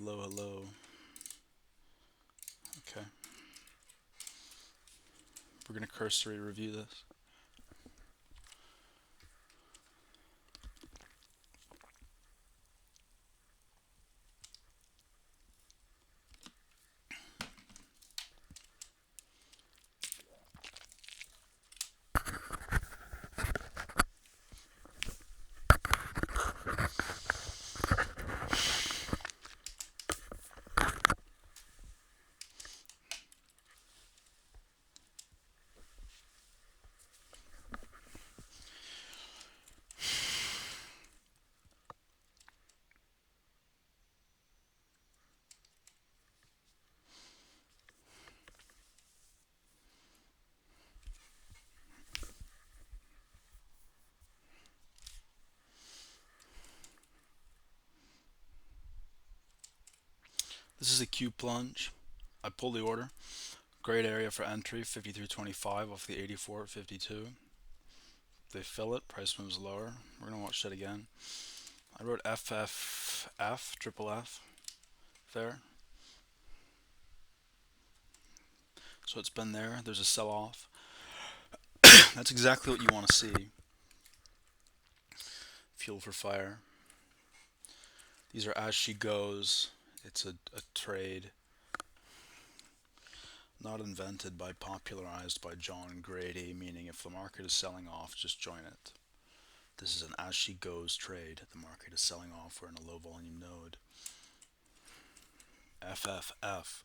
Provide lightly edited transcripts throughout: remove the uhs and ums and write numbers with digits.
Hello, hello. Okay, we're gonna cursory review this. This is a Q plunge. I pull the order. Great area for entry, 53.25 off the 84.52. They fill it, price moves lower. We're gonna watch that again. I wrote FFF, triple F, there. So it's been there. There's a sell off. That's exactly what you want to see. Fuel for fire. These are as she goes. It's a trade not invented by, popularized by John Grady, meaning if the market is selling off, just join it. This is an as she goes trade. The market is selling off. We're in a low volume node. FFF.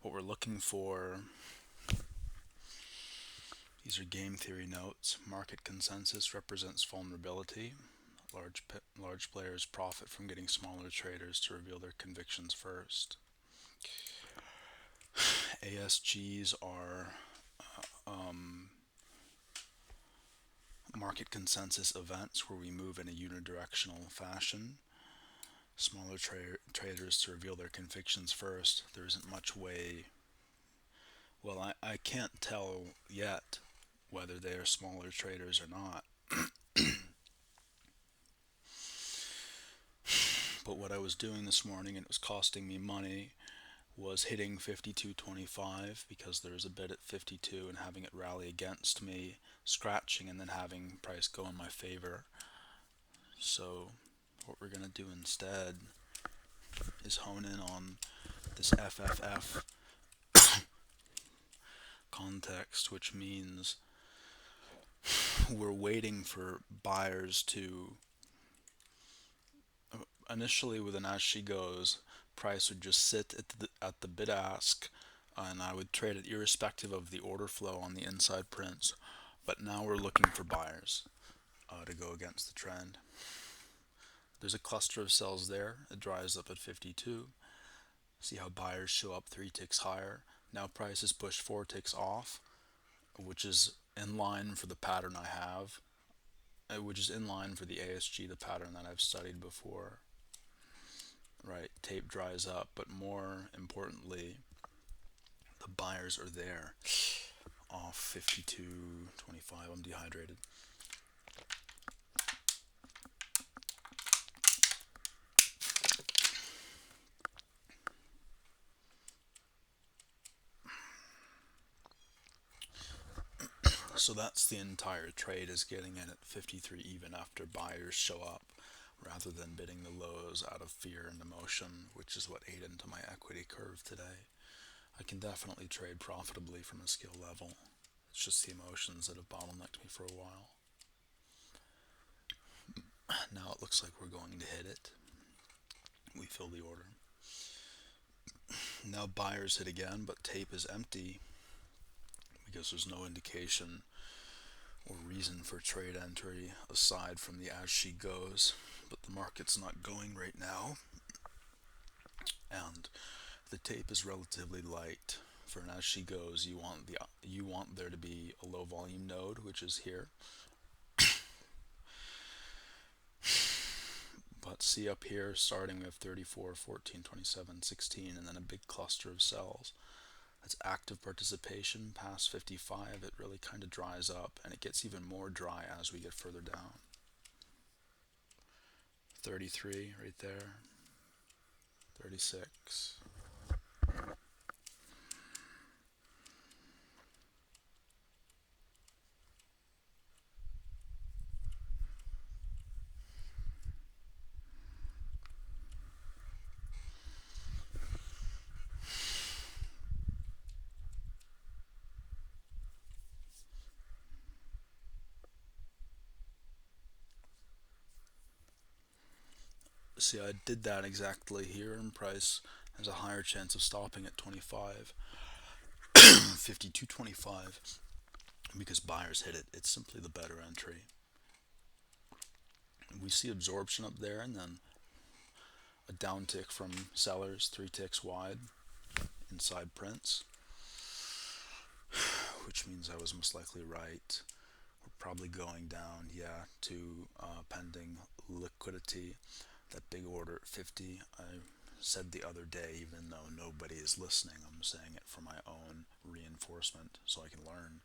What we're looking for, these are game theory notes. Market consensus represents vulnerability. Large players profit from getting smaller traders to reveal their convictions first. ASGs are market consensus events where we move in a unidirectional fashion. Smaller traders to reveal their convictions first. There isn't much way. Well, I can't tell yet whether they are smaller traders or not. But what I was doing this morning, and it was costing me money, was hitting 52.25 because there was a bid at 52 and having it rally against me, scratching, and then having price go in my favor. So what we're going to do instead is hone in on this FFF context, which means we're waiting for buyers to, initially with an as she goes, price would just sit at the bid ask, and I would trade it irrespective of the order flow on the inside prints. But now we're looking for buyers to go against the trend. There's a cluster of cells there. It dries up at 52. See how buyers show up 3 ticks higher. Now price is pushed 4 ticks off, which is in line for the pattern I have, which is in line for the ASG, the pattern that I've studied before. Right, tape dries up, but more importantly, the buyers are there. Off 52.25. I'm dehydrated. So that's the entire trade, is getting in at 53 even after buyers show up, rather than bidding the lows out of fear and emotion, which is what ate into my equity curve today. I can definitely trade profitably from a skill level. It's just the emotions that have bottlenecked me for a while. Now it looks like we're going to hit it. We fill the order. Now buyers hit again, but tape is empty because there's no indication or reason for trade entry aside from the as she goes. But the market's not going right now, and the tape is relatively light. For an as she goes, you want there to be a low volume node, which is here. But see up here, starting with 34, 14, 27, 16, and then a big cluster of cells. That's active participation. Past 55, it really kind of dries up, and it gets even more dry as we get further down. 33 right there, 36. See, I did that exactly here, and price has a higher chance of stopping at 25, 52.25, because buyers hit it. It's simply the better entry. We see absorption up there, and then a downtick from sellers, 3 ticks wide, inside prints, which means I was most likely right. We're probably going down, yeah, to pending liquidity. That big order at 50, I said the other day, even though nobody is listening, I'm saying it for my own reinforcement so I can learn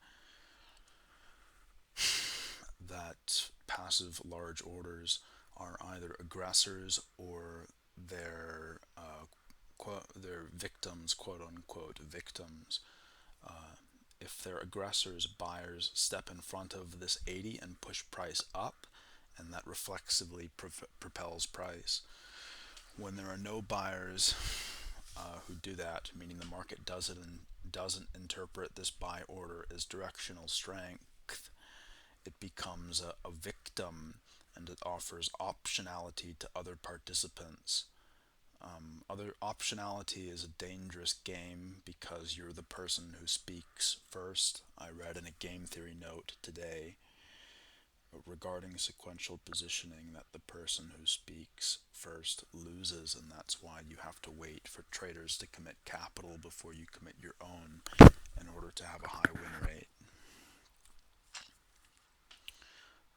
that passive large orders are either aggressors or they're victims, quote unquote victims. If they're aggressors, buyers step in front of this 80 and push price up, and that reflexively propels price. When there are no buyers who do that, meaning the market doesn't interpret this buy order as directional strength, it becomes a victim, and it offers optionality to other participants. Other optionality is a dangerous game because you're the person who speaks first. I read in a game theory note today regarding sequential positioning that the person who speaks first loses, and that's why you have to wait for traders to commit capital before you commit your own in order to have a high win rate.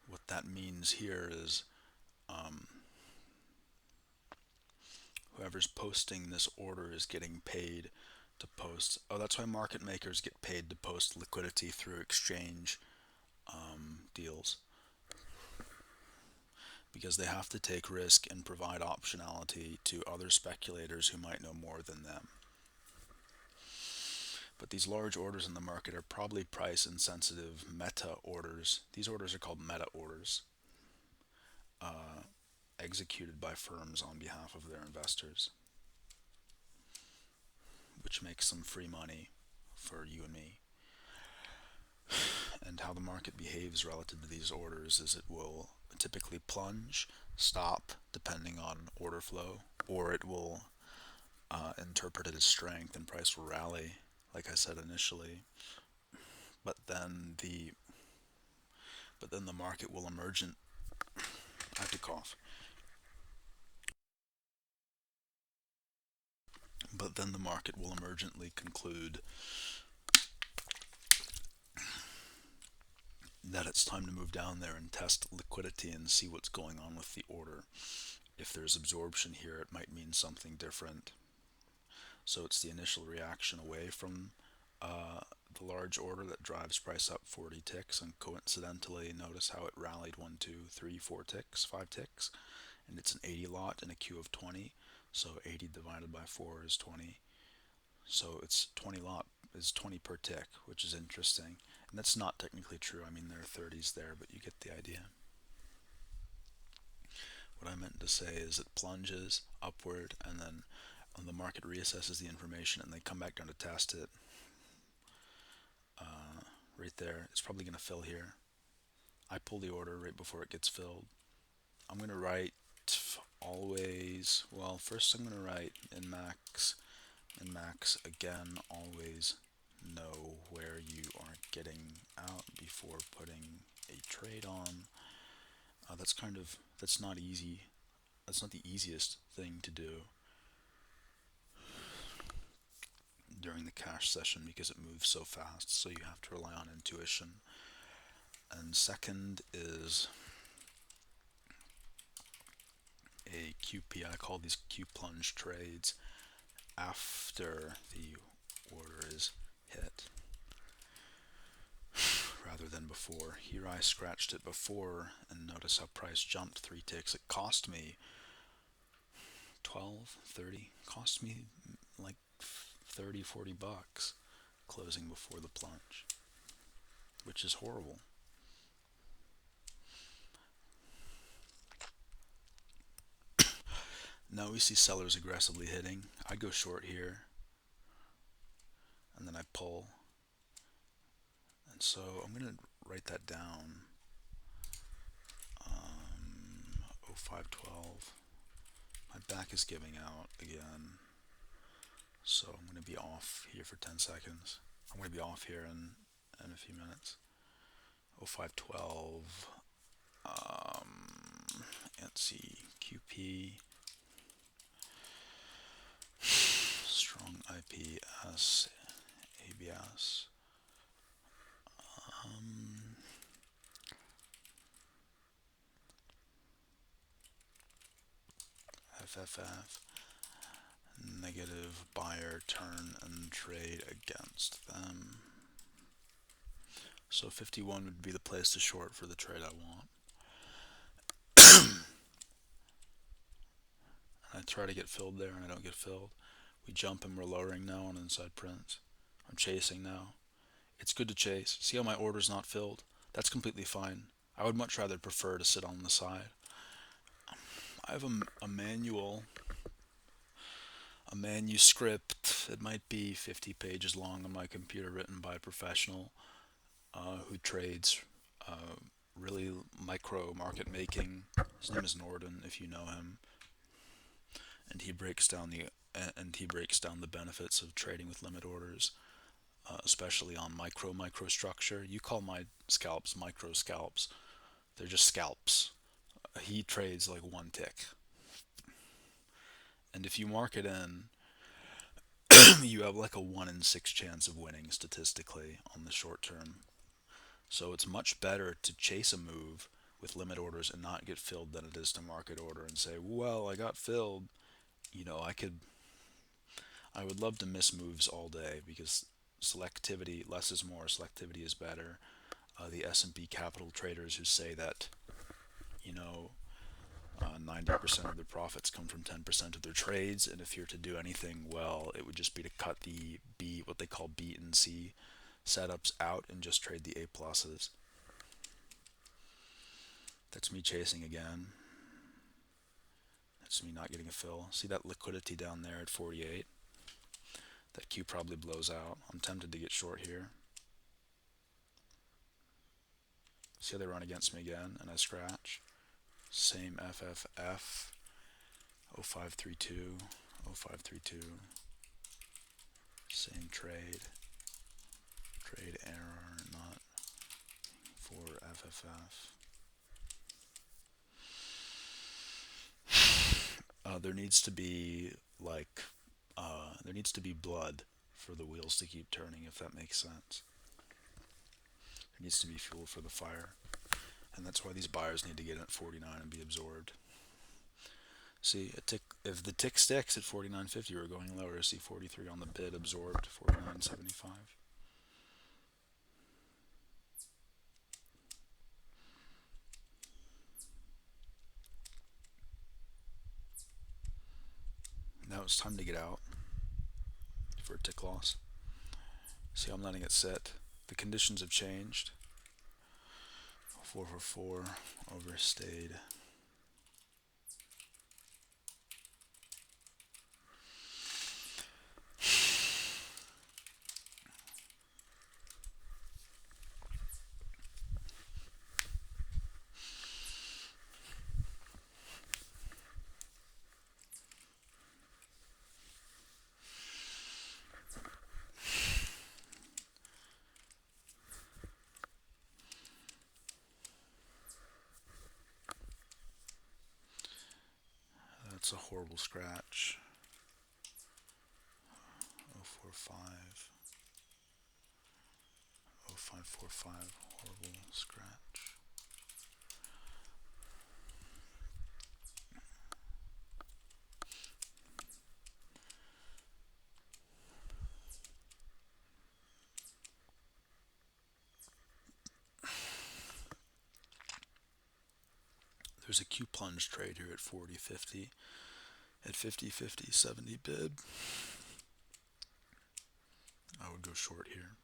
What that means here is whoever's posting this order is getting paid to post. Oh, that's why market makers get paid to post liquidity through exchange deals, because they have to take risk and provide optionality to other speculators who might know more than them. But these large orders in the market are probably price insensitive meta orders. These orders are called meta orders, executed by firms on behalf of their investors, which makes some free money for you and me. And how the market behaves relative to these orders is it will typically plunge, stop, depending on order flow, or it will interpret it as strength and price will rally, like I said initially. But then the market will emergent. I have to cough. But then the market will emergently conclude that it's time to move down there and test liquidity and see what's going on with the order. If there's absorption here, it might mean something different. So it's the initial reaction away from the large order that drives price up 40 ticks, and coincidentally, notice how it rallied 1, 2, 3, 4 ticks, 5 ticks, and it's an 80 lot in a queue of 20. So 80 divided by 4 is 20. So it's 20 lot is 20 per tick, which is interesting. And that's not technically true. I mean, there are 30s there, but you get the idea. What I meant to say is it plunges upward, and then the market reassesses the information, and they come back down to test it. Right there, it's probably going to fill here. I pull the order right before it gets filled. I'm going to write always, well, first I'm going to write in max again, always know where you are getting out before putting a trade on. That's not easy. That's not the easiest thing to do during the cash session because it moves so fast, so you have to rely on intuition. And second is a QP. I call these Q plunge trades after the order is hit rather than before. Here I scratched it before, and notice how price jumped 3 ticks. It cost me 12, 30. Cost me like 30, 40 bucks closing before the plunge, which is horrible. Now we see sellers aggressively hitting. I go short here, and then I pull. And so I'm going to write that down. 0512. My back is giving out again. So I'm going to be off here for 10 seconds. I'm going to be off here in a few minutes. 0512. Let's see. QP. Strong IPS. ABS. FFF. Negative buyer turn and trade against them. So 51 would be the place to short for the trade I want. I try to get filled there and I don't get filled. We jump and we're lowering now on inside prints. I'm chasing now. It's good to chase. See how my order's not filled? That's completely fine. I would much rather prefer to sit on the side. I have a manual, a manuscript. It might be 50 pages long on my computer, written by a professional who trades really micro market making. His name is Norden, if you know him, and he breaks down the benefits of trading with limit orders, especially on micro structure. You call my scalps micro scalps; they're just scalps. He trades like one tick, and if you mark it in, you have like a 1 in 6 chance of winning statistically on the short term. So it's much better to chase a move with limit orders and not get filled than it is to market order and say, well, I got filled. You know, I would love to miss moves all day because selectivity, less is more, selectivity is better. The S&P capital traders who say that, you know, 90% of their profits come from 10% of their trades, and if you're to do anything well, it would just be to cut the B, what they call B and C setups out and just trade the A pluses. That's me chasing again. That's me not getting a fill. See that liquidity down there at 48? That Q probably blows out. I'm tempted to get short here. See how they run against me again, and I scratch. Same FFF. 0532. 0532. Same trade. Trade error, not for FFF. There needs to be there needs to be blood for the wheels to keep turning, if that makes sense. There needs to be fuel for the fire, and that's why these buyers need to get in at 49 and be absorbed. See, a tick, if the tick sticks at 49.50, we're going lower. See 43 on the bid, absorbed 49.75. Now it's time to get out for a tick loss. See, I'm letting it sit. The conditions have changed. 4 for 4, overstayed. That's a horrible scratch. 045. 0545, horrible scratch. There's a Q plunge trade here at 40.50. At 50, 50, 70 bid, I would go short here,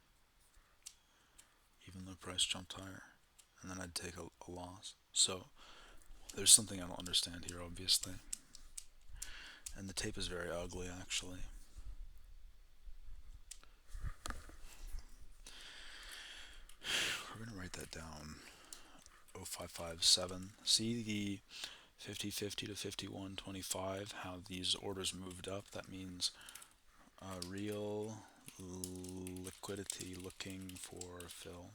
even though price jumped higher, and then I'd take a loss. So there's something I don't understand here, obviously, and the tape is very ugly, actually. We're gonna write that down. 0557. See the 50-50 to 51-25, how these orders moved up? That means real liquidity looking for fill.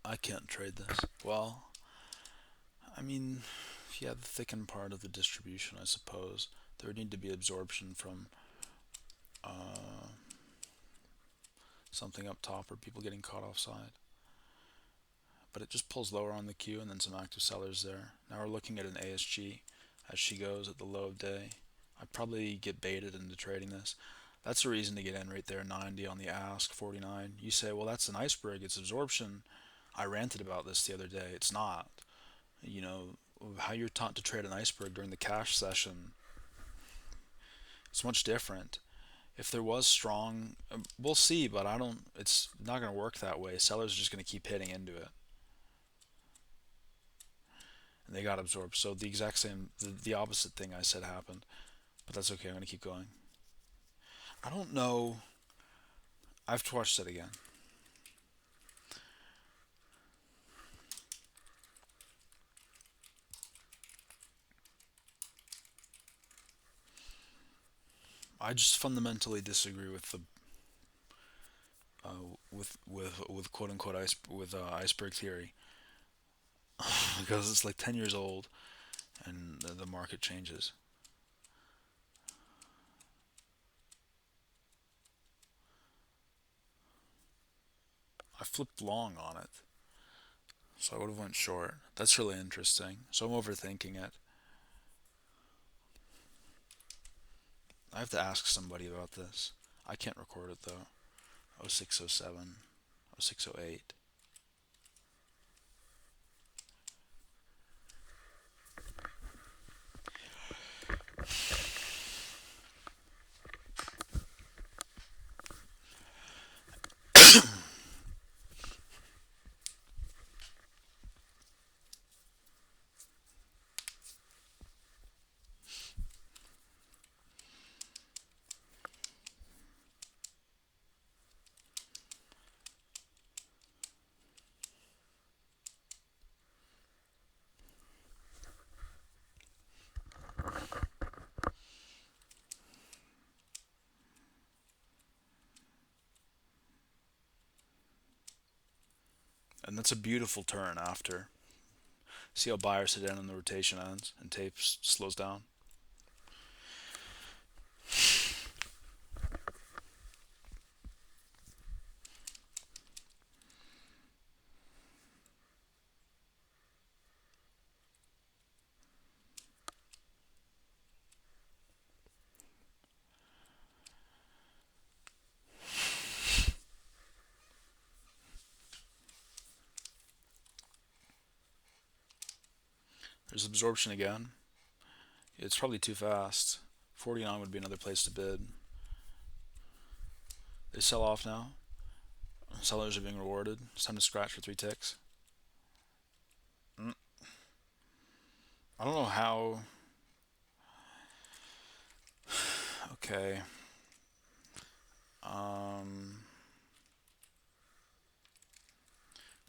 I can't trade this. Well, I mean, if you have the thickened part of the distribution, I suppose there would need to be absorption from something up top or people getting caught offside. But it just pulls lower on the queue and then some active sellers there. Now we're looking at an ASG as she goes at the low of day. I'd probably get baited into trading this. That's a reason to get in right there, 90 on the ask, 49. You say, well, that's an iceberg, it's absorption. I ranted about this the other day. It's not. You know, how you're taught to trade an iceberg during the cash session, it's much different. If there was strong, we'll see, but I don't, it's not going to work that way. Sellers are just going to keep hitting into it. And they got absorbed. So the exact same, the opposite thing I said happened. But that's okay. I'm going to keep going. I don't know. I have to watch that again. I just fundamentally disagree with the with quote unquote iceberg theory because it's like 10 years old and the market changes. I flipped long on it, so I would have went short. That's really interesting. So I'm overthinking it. I have to ask somebody about this. I can't record it though. 0607, 0608. And that's a beautiful turn after. See how buyers hit in and the rotation ends and tape slows down. There's absorption again. It's probably too fast. 49 would be another place to bid. They sell off now. Sellers are being rewarded. It's time to scratch for 3 ticks. I don't know how. Okay. Um.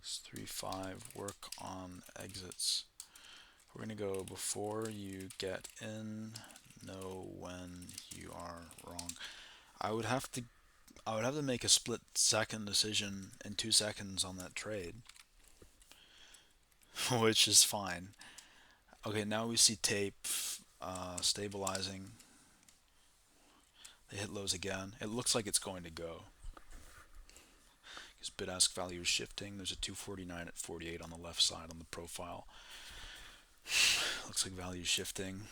It's 3-5, work on exits. We're going to go before you get in, know when you are wrong. I would have to make a split second decision in 2 seconds on that trade, which is fine. Okay, now we see tape stabilizing. They hit lows again. It looks like it's going to go. Because bid-ask value is shifting. There's a 249 at 48 on the left side on the profile. Looks like value is shifting.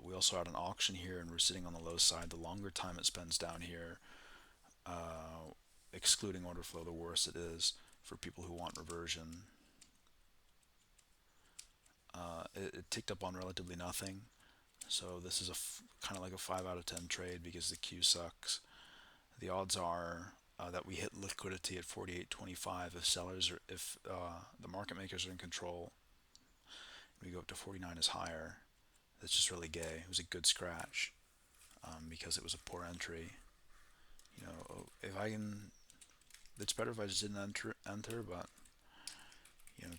We also had an auction here, and we're sitting on the low side. The longer time it spends down here, excluding order flow, the worse it is for people who want reversion. It ticked up on relatively nothing, so this is kind of like a 5 out of 10 trade because the Q sucks. The odds are that we hit liquidity at 48.25 if sellers or if the market makers are in control. We go up to 49 is higher. That's just really gay. It was a good scratch because it was a poor entry. You know, if I can, it's better if I just didn't enter, but you know.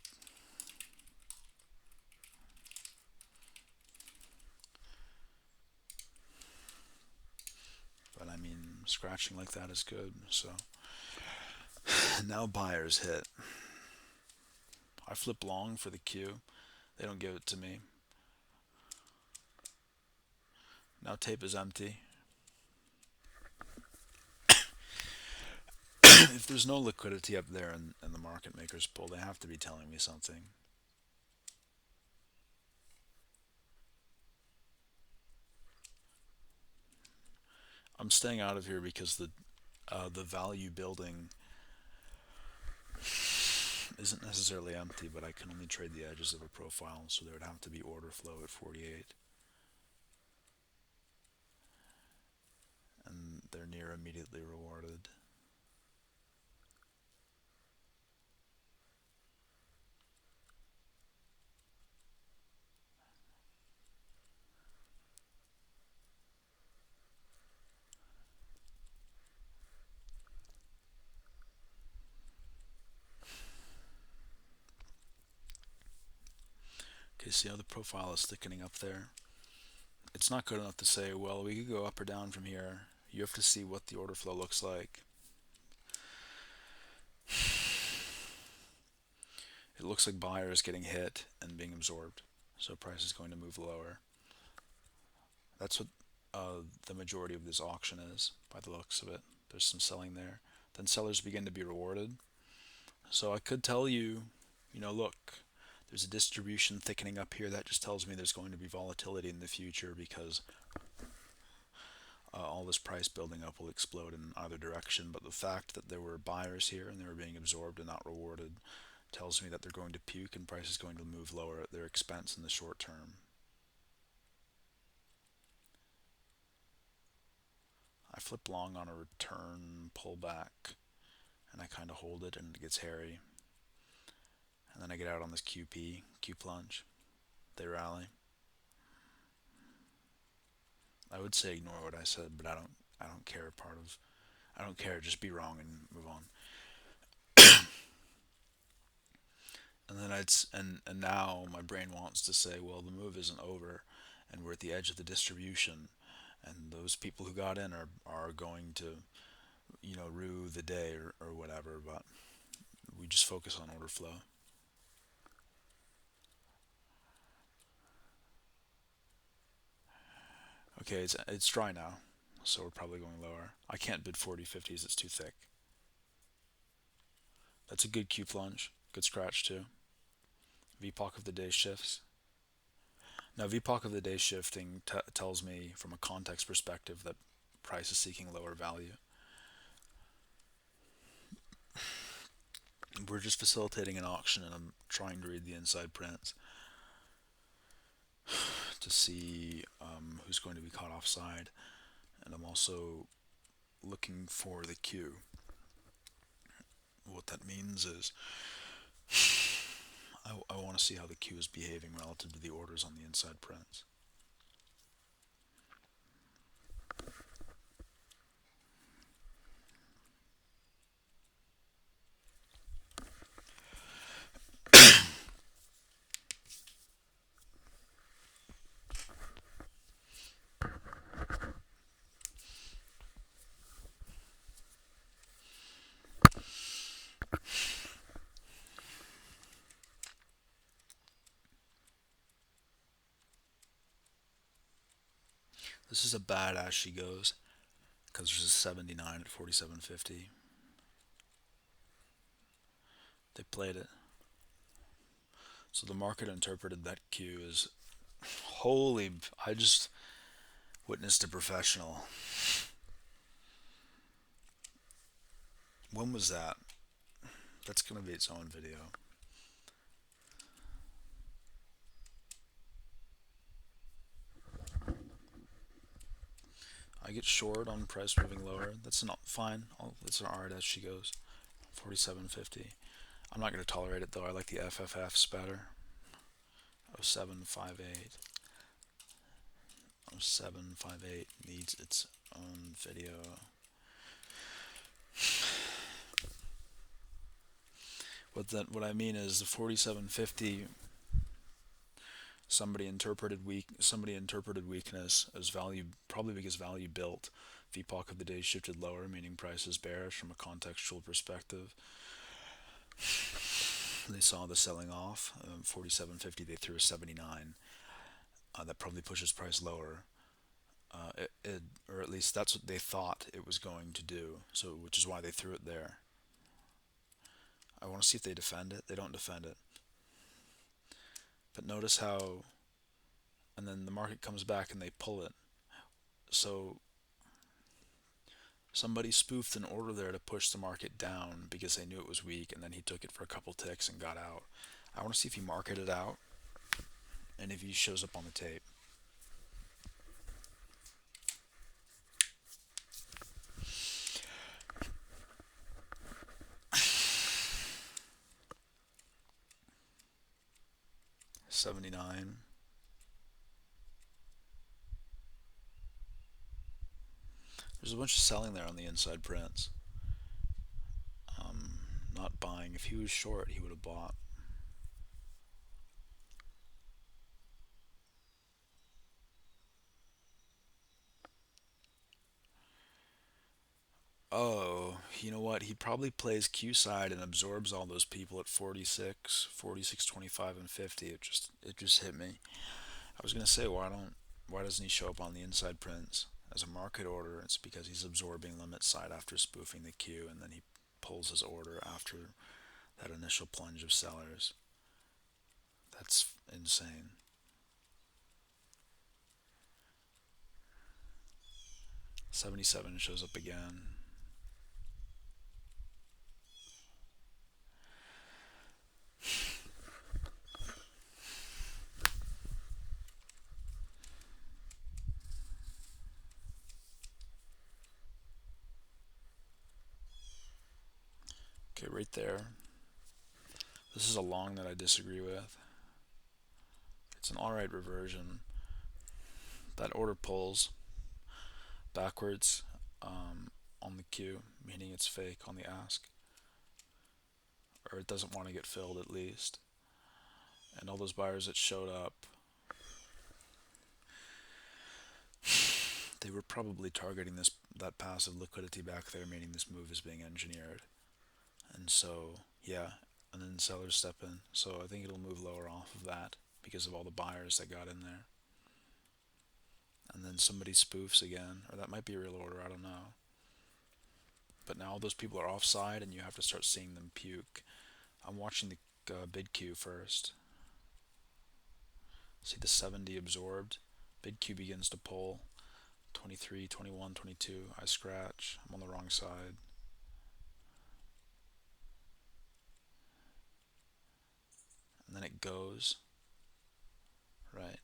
But I mean, scratching like that is good. So now buyers hit. I flip long for the Q. They don't give it to me. Now tape is empty. If there's no liquidity up there and the market makers pull, they have to be telling me something. I'm staying out of here because the value building isn't necessarily empty, but I can only trade the edges of a profile, so there would have to be order flow at 48. And they're near immediately rewarded. Okay, see how the profile is thickening up there? It's not good enough to say, well, we could go up or down from here. You have to see what the order flow looks like. It looks like buyers getting hit and being absorbed, so price is going to move lower. That's what the majority of this auction is, by the looks of it. There's some selling there. Then sellers begin to be rewarded. So I could tell you, you know, look, there's a distribution thickening up here. That just tells me there's going to be volatility in the future because all this price building up will explode in either direction. But the fact that there were buyers here and they were being absorbed and not rewarded tells me that they're going to puke and price is going to move lower at their expense in the short term. I flip long on a return pullback and I kind of hold it and it gets hairy. And then I get out on this Q plunge. They rally. I would say ignore what I said, but I don't care. I don't care. Just be wrong and move on. And then and now my brain wants to say, well, the move isn't over, and we're at the edge of the distribution, and those people who got in are going to, you know, rue the day or whatever. But we just focus on order flow. Okay, it's dry now, so we're probably going lower. I can't bid 40/50s, it's too thick. That's a good Q plunge, good scratch too. VPOC of the day shifts. Now VPOC of the day shifting tells me from a context perspective that price is seeking lower value. We're just facilitating an auction and I'm trying to read the inside prints to see who's going to be caught offside, and I'm also looking for the Q. What that means is I want to see how the Q is behaving relative to the orders on the inside prints. This is a bad as she goes because there's a 79 at 47.50. They played it. So the market interpreted that cue as holy. I just witnessed a professional. When was that? That's going to be its own video. I get short on price moving lower. That's not fine. It's an art as she goes. 47.50. I'm not going to tolerate it though. I like the FFFs better. 0758. 0758 needs its own video. What I mean is the 4750. Somebody interpreted weakness as value, probably because value built. VPOC of the day shifted lower, meaning price is bearish from a contextual perspective. They saw the selling off. 47.50. They threw a 79. That probably pushes price lower. Or at least that's what they thought it was going to do. So, which is why they threw it there. I want to see if they defend it. They don't defend it. But notice how, and then the market comes back and they pull it. So somebody spoofed an order there to push the market down because they knew it was weak, and then he took it for a couple ticks and got out. I want to see if he marketed out and if he shows up on the tape. $79. There's a bunch of selling there on the inside prints. Not buying. If he was short, he would have bought. Oh, you know what? He probably plays Q side and absorbs all those people at 46, 46, 25, and 50. It just hit me. I was gonna say why doesn't he show up on the inside prints as a market order? It's because he's absorbing limit side after spoofing the Q, and then he pulls his order after that initial plunge of sellers. That's insane. 77 shows up again. Okay, right there. This is a long that I disagree with. It's an alright reversion. That order pulls backwards on the Q, meaning it's fake on the ask. Or it doesn't want to get filled at least. And all those buyers that showed up, they were probably targeting that passive liquidity back there, meaning this move is being engineered. And so, yeah, and then sellers step in. So I think it'll move lower off of that because of all the buyers that got in there. And then somebody spoofs again, or that might be a real order, I don't know. But now all those people are offside and you have to start seeing them puke. I'm watching the bid queue first. See the 70 absorbed. Bid queue begins to pull. 23, 21, 22. I scratch. I'm on the wrong side. And then it goes. Right.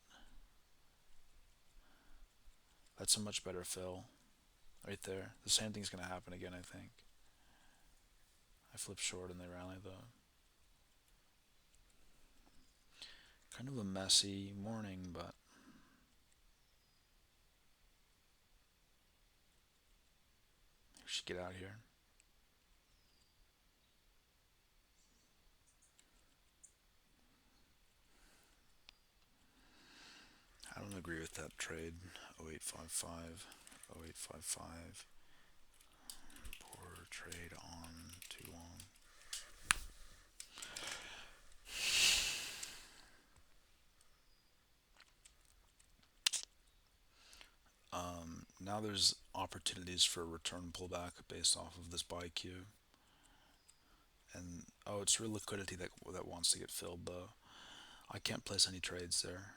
That's a much better fill. Right there. The same thing's going to happen again, I think. I flip short and they rally though. Kind of a messy morning, but we should get out of here. I don't agree with that trade. 0855, 0855. Poor trade on too long. Now there's opportunities for a return pullback based off of this buy queue. And oh, it's real liquidity that wants to get filled though. I can't place any trades there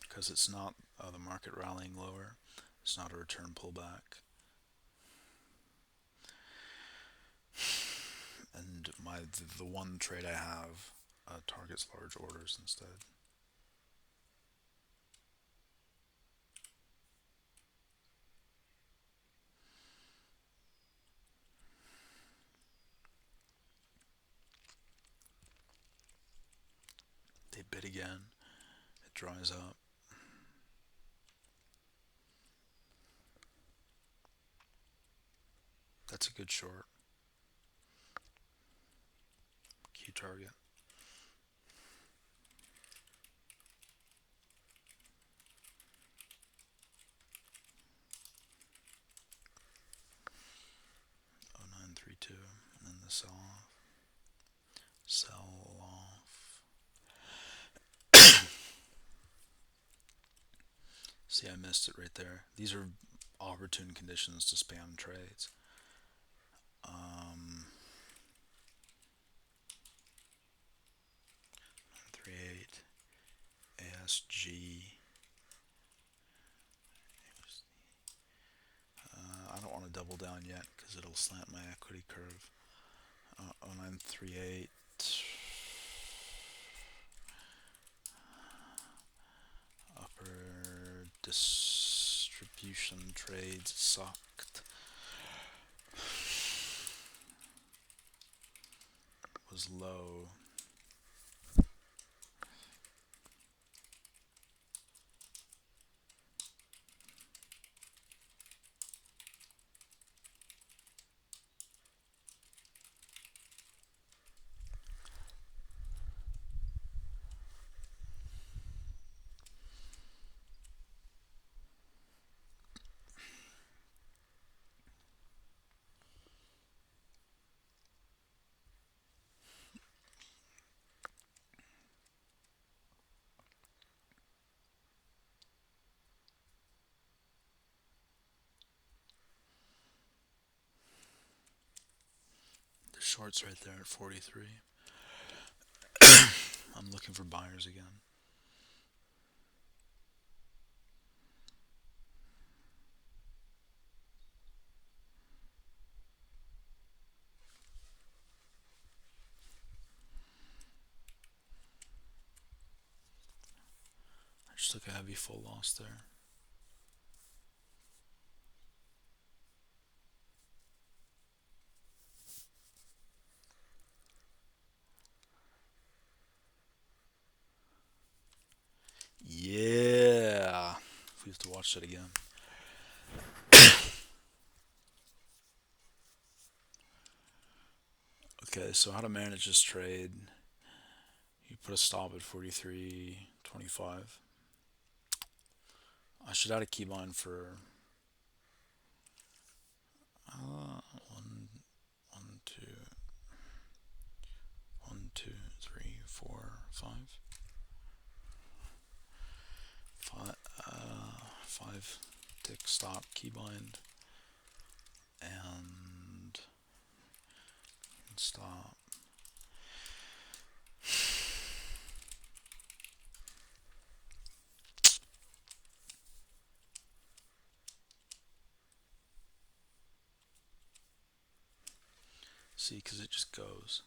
because it's not the market rallying lower. It's not a return pullback. And the one trade I have targets large orders instead. They bid again. It dries up. That's a good short. Key target. Oh, 932, and then the sell off. Sell off. See, I missed it right there. These are opportune conditions to spam trades. 38 ASG. I don't want to double down yet because it'll slant my equity curve. 0938. Upper distribution trades sucked. Was low. The short's right there at 43. I'm looking for buyers again. I just took a heavy full loss there. Yeah. We have to watch that again. Okay, so how to manage this trade. You put a stop at 43.25. I should add a keybind for one, two, three, four, five. Five tick stop keybind and stop. See, because it just goes.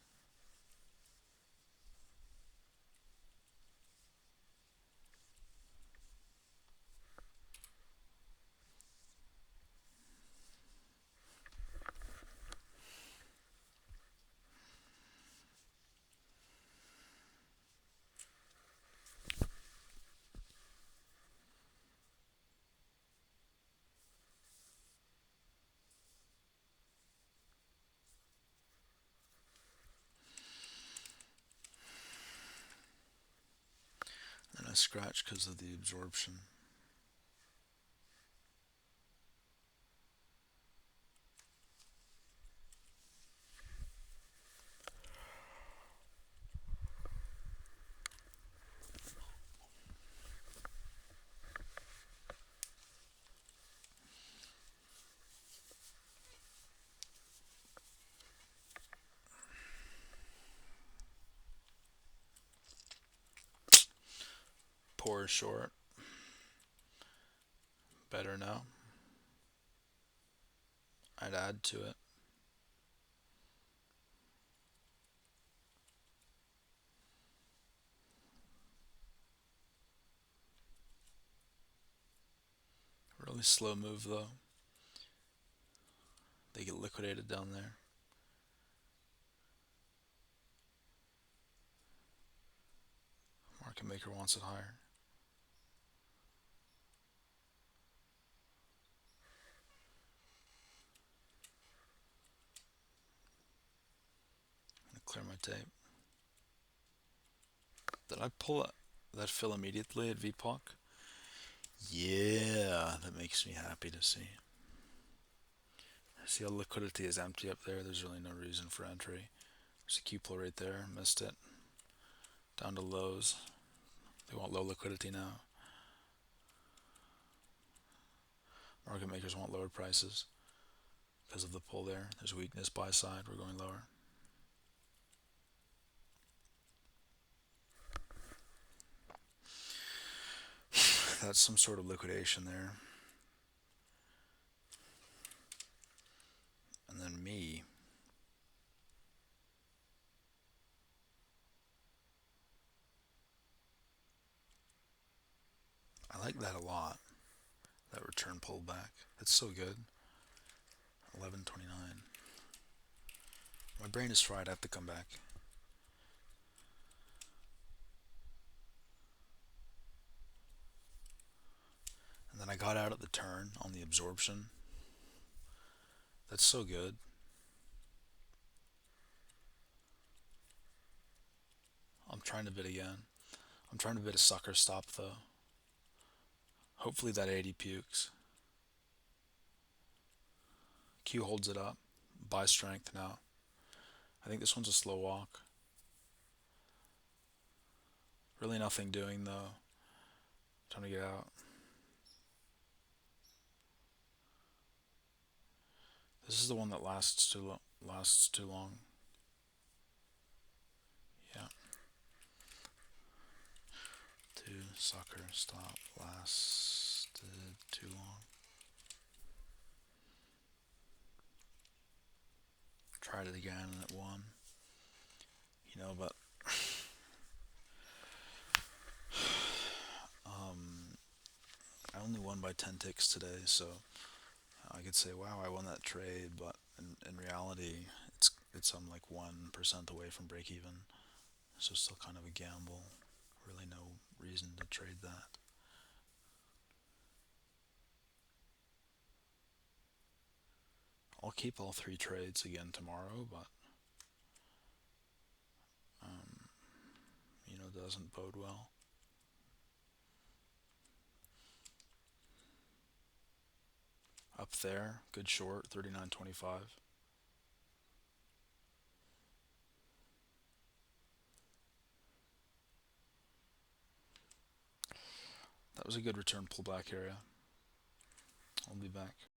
And I scratch because of the absorption. Poor short. Better now. I'd add to it. Really slow move though. They get liquidated down there. Market maker wants it higher. I'm gonna clear my tape. Did I pull that fill immediately at VPOC? Yeah, that makes me happy to see. See how liquidity is empty up there? There's really no reason for entry. There's a Q pull right there. Missed it. Down to lows. They want low liquidity now. Market makers want lower prices because of the pull there. There's weakness buy side. We're going lower. That's some sort of liquidation there. And then me. I like that a lot. That return pullback. It's so good. 11:29. My brain is fried. I have to come back. And then I got out at the turn on the absorption. That's so good. I'm trying to bid again. I'm trying to bid a sucker stop though. Hopefully that 80 pukes. Q holds it up. Buy strength now. I think this one's a slow walk. Really nothing doing though. Time to get out. This is the one that lasts too long. Yeah. Two sucker stop lasted too long. Tried it again and it won. But I only won by 10 ticks today, so I could say, wow, I won that trade, but in reality, I'm like 1% away from break even, so still kind of a gamble. Really no reason to trade that. I'll keep all three trades again tomorrow, but doesn't bode well. Up there, good short, 39.25. That was a good return pullback area. I'll be back.